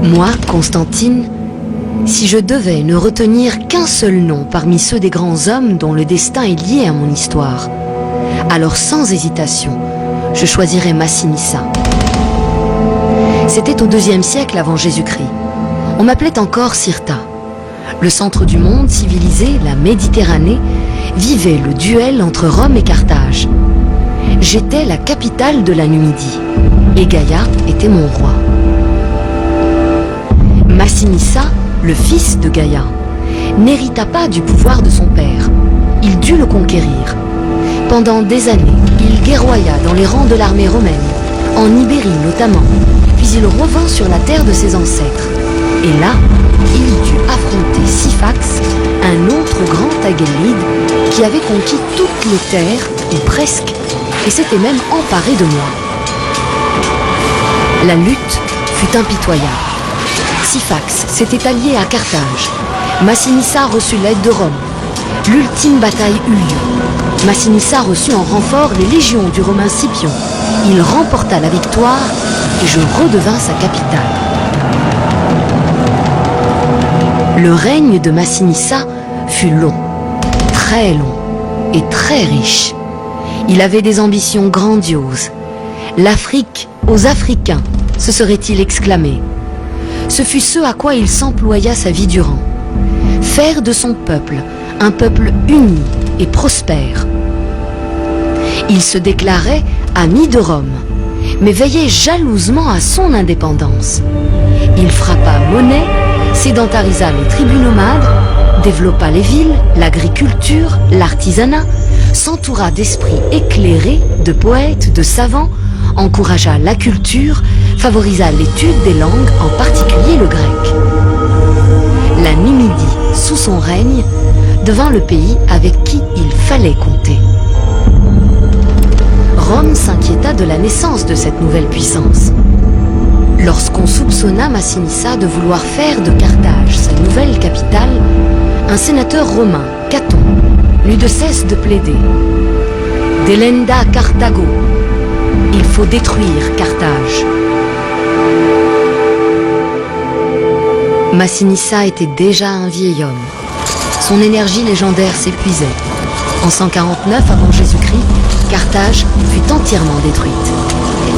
Moi, Constantine, si je devais ne retenir qu'un seul nom parmi ceux des grands hommes dont le destin est lié à mon histoire, alors sans hésitation, je choisirais Massinissa. C'était au IIe siècle avant Jésus-Christ. On m'appelait encore Cirta. Le centre du monde civilisé, la Méditerranée, vivait le duel entre Rome et Carthage. J'étais la capitale de la Numidie, et Gaïa était mon roi. Massinissa, le fils de Gaïa, n'hérita pas du pouvoir de son père. Il dut le conquérir. Pendant des années, il guerroya dans les rangs de l'armée romaine, en Ibérie notamment, puis il revint sur la terre de ses ancêtres. Et là, il dut affronter Syphax, un autre grand Agélide qui avait conquis toutes les terres, ou presque, et s'était même emparé de moi. La lutte fut impitoyable. Syphax s'était allié à Carthage. Massinissa reçut l'aide de Rome. L'ultime bataille eut lieu. Massinissa reçut en renfort les légions du Romain Scipion. Il remporta la victoire et je redevins sa capitale. Le règne de Massinissa fut long, très long et très riche. Il avait des ambitions grandioses. L'Afrique aux Africains, se serait-il exclamé. Ce fut ce à quoi il s'employa sa vie durant. Faire de son peuple un peuple uni et prospère. Il se déclarait ami de Rome, mais veillait jalousement à son indépendance. Il frappa monnaie, sédentarisa les tribus nomades, développa les villes, l'agriculture, l'artisanat, s'entoura d'esprits éclairés, de poètes, de savants, encouragea la culture, favorisa l'étude des langues, en particulier le grec. La Numidie, sous son règne, devint le pays avec qui il fallait compter. Rome s'inquiéta de la naissance de cette nouvelle puissance. Lorsqu'on soupçonna Massinissa de vouloir faire de Carthage sa nouvelle capitale, un sénateur romain, Caton, n'eut de cesse de plaider. Delenda Carthago, il faut détruire Carthage. Massinissa était déjà un vieil homme. Son énergie légendaire s'épuisait. En 149 avant Jésus-Christ, Carthage fut entièrement détruite.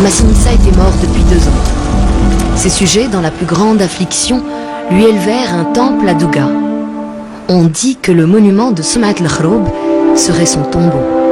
Massinissa était mort depuis 2 ans. Ses sujets, dans la plus grande affliction, lui élevèrent un temple à Douga. On dit que le monument de Sumat al-Khroub serait son tombeau.